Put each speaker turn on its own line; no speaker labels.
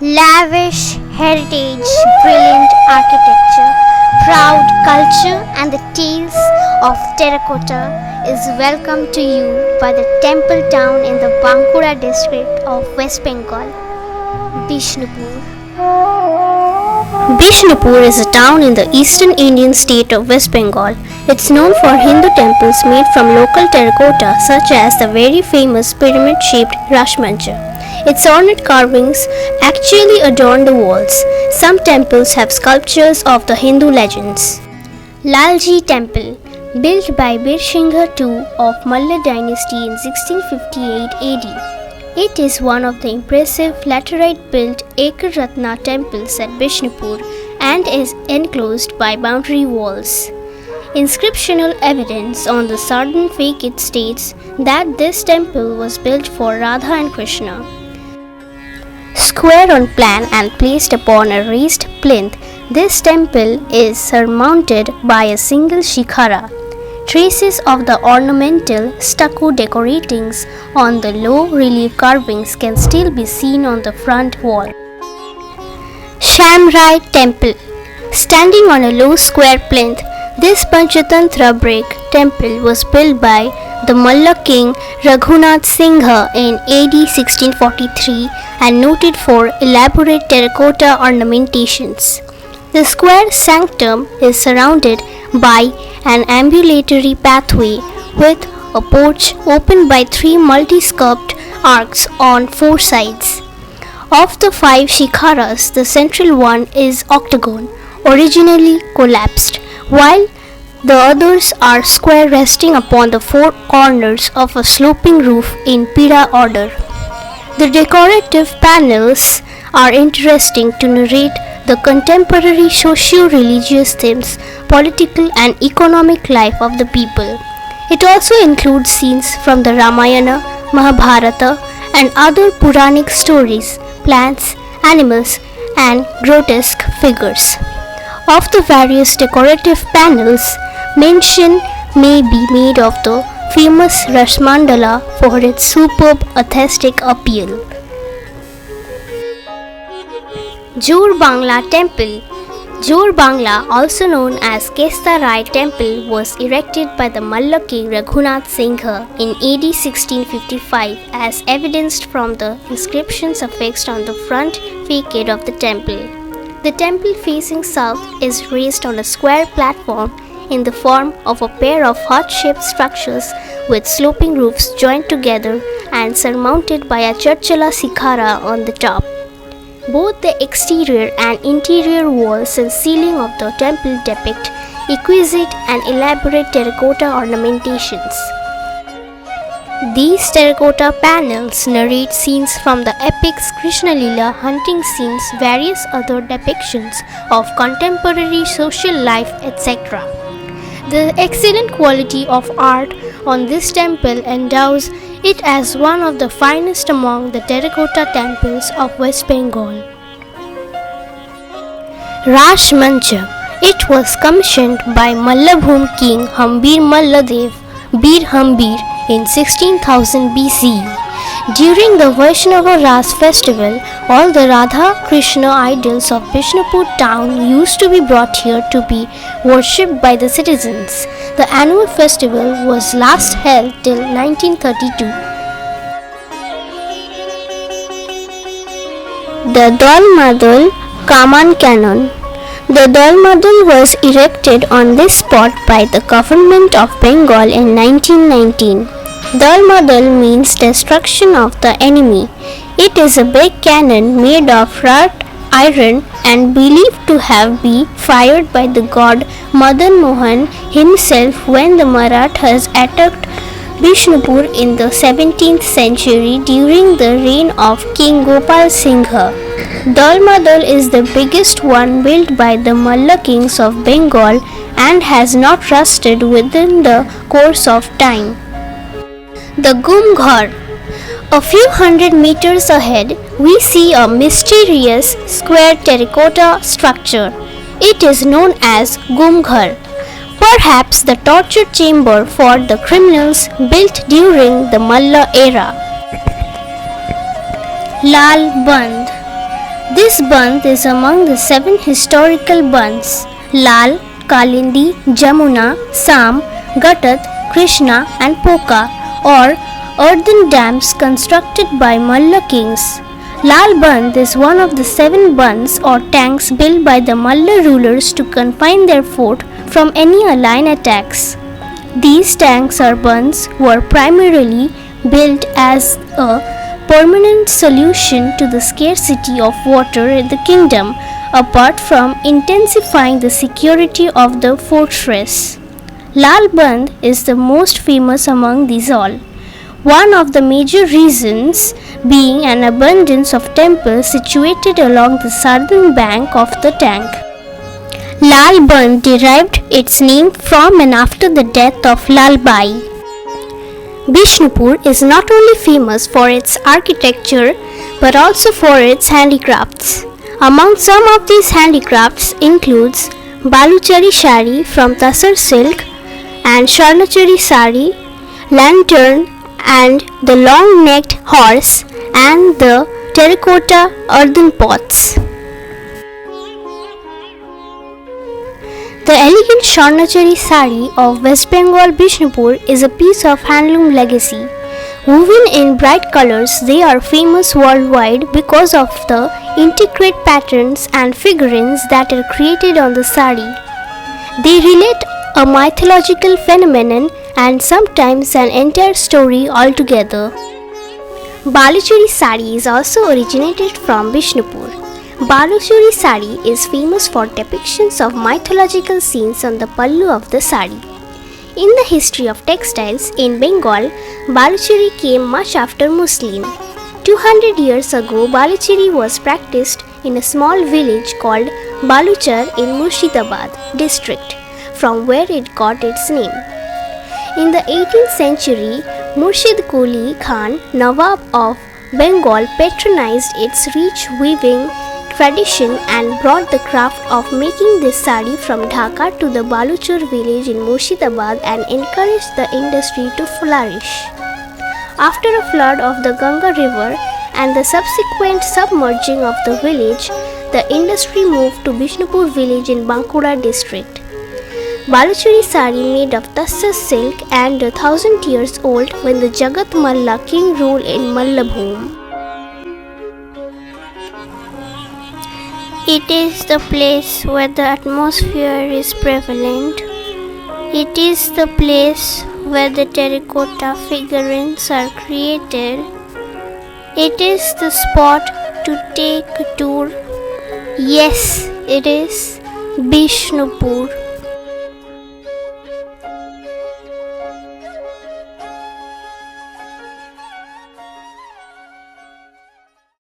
Lavish heritage, brilliant architecture, proud culture, and the tales of terracotta is welcome to you by the temple town in the Bankura district of West Bengal, Bishnupur. Bishnupur is a town in the eastern Indian state of West Bengal. It's known for Hindu temples made from local terracotta such as the very famous pyramid-shaped Rash Mancha. Its ornate carvings actually adorn the walls. Some temples have sculptures of the Hindu legends. Lalji Temple, built by Birsingha II of Malla dynasty in 1658 AD. It is one of the impressive laterite-built Ekar-Ratna temples at Bishnupur and is enclosed by boundary walls. Inscriptional evidence on the southern facade states that this temple was built for Radha and Krishna. Square on plan and placed upon a raised plinth, this temple is surmounted by a single shikhara. Traces of the ornamental stucco decoratings on the low relief carvings can still be seen on the front wall. Shamrai Temple, standing on a low square plinth, this Panchatantra brick temple was built by the Malla king Raghunath Singha in AD 1643 and noted for elaborate terracotta ornamentations. The square sanctum is surrounded by an ambulatory pathway with a porch opened by three multi-sculpted arcs on four sides. Of the five shikharas, the central one is octagon, originally collapsed, while the others are square resting upon the four corners of a sloping roof in Pira order. The decorative panels are interesting to narrate the contemporary socio-religious themes, political and economic life of the people. It also includes scenes from the Ramayana, Mahabharata and other Puranic stories, plants, animals and grotesque figures. Of the various decorative panels, mention may be made of the famous Rasmandala for its superb aesthetic appeal. Jor Bangla Temple. Jor Bangla, also known as Kesta Rai Temple, was erected by the Malla king Raghunath Singha in AD 1655 as evidenced from the inscriptions affixed on the front facade of the temple. The temple facing south is raised on a square platform in the form of a pair of heart-shaped structures with sloping roofs joined together and surmounted by a Charchala Sikhara on the top. Both the exterior and interior walls and ceiling of the temple depict exquisite and elaborate terracotta ornamentations. These terracotta panels narrate scenes from the epics Krishna Leela, hunting scenes, various other depictions of contemporary social life, etc. The excellent quality of art on this temple endows it as one of the finest among the terracotta temples of West Bengal. Rash Mancha. It was commissioned by Mallabhum king Hambir Malladev Bir Hambir in 16,000 BC. During the Vaishnava Ras festival, all the Radha Krishna idols of Bishnupur town used to be brought here to be worshipped by the citizens. The annual festival was last held till 1932. The Dalmadal Kaman Cannon. The Dalmadal was erected on this spot by the government of Bengal in 1919. Dalmadal means destruction of the enemy. It is a big cannon made of wrought iron and believed to have been fired by the god Madan Mohan himself when the Marathas attacked Bishnupur in the 17th century during the reign of King Gopal Singha. Dalmadal is the biggest one built by the Malla kings of Bengal and has not rusted within the course of time. The Gumghar. A few hundred meters ahead, we see a mysterious square terracotta structure. It is known as Gumghar, perhaps the torture chamber for the criminals built during the Malla era. Lal Band. This bandh is among the 7 historical bandhs: Lal, Kalindi, Jamuna, Sam, Ghatat, Krishna and Poka, or earthen dams constructed by Malla kings. Lal Bandh is one of the 7 bandhs or tanks built by the Malla rulers to confine their fort from any allied attacks. These tanks or bandhs were primarily built as a permanent solution to the scarcity of water in the kingdom, apart from intensifying the security of the fortress. Lal Bandh is the most famous among these all. One of the major reasons being an abundance of temples situated along the southern bank of the tank. Lal Bandh derived its name from and after the death of Lal Bai. Bishnupur is not only famous for its architecture but also for its handicrafts. Among some of these handicrafts includes Baluchari Shari from Tasar silk and Swarnachari Sari, lantern and the long-necked horse and the terracotta earthen pots. The elegant Swarnachari Sari of West Bengal Bishnupur is a piece of handloom legacy. Woven in bright colors, they are famous worldwide because of the intricate patterns and figurines that are created on the sari. They relate a mythological phenomenon and sometimes an entire story altogether. Baluchari Sari is also originated from Bishnupur. Baluchari Sari is famous for depictions of mythological scenes on the pallu of the sari. In the history of textiles in Bengal, Baluchari came much after muslin. 200 years ago, Baluchari was practiced in a small village called Baluchar in Murshidabad district, from where it got its name. In the 18th century, Murshid Quli Khan, Nawab of Bengal, patronized its rich weaving tradition and brought the craft of making this sari from Dhaka to the Baluchar village in Murshidabad and encouraged the industry to flourish. After a flood of the Ganga river and the subsequent submerging of the village, the industry moved to Bishnupur village in Bankura district. Baluchari sari made of Tassar silk and 1,000 years old when the Jagat Malla king ruled in Mallabhum. It is the place where the atmosphere is prevalent. It is the place where the terracotta figurines are created. It is the spot to take a tour. Yes, it is Bishnupur.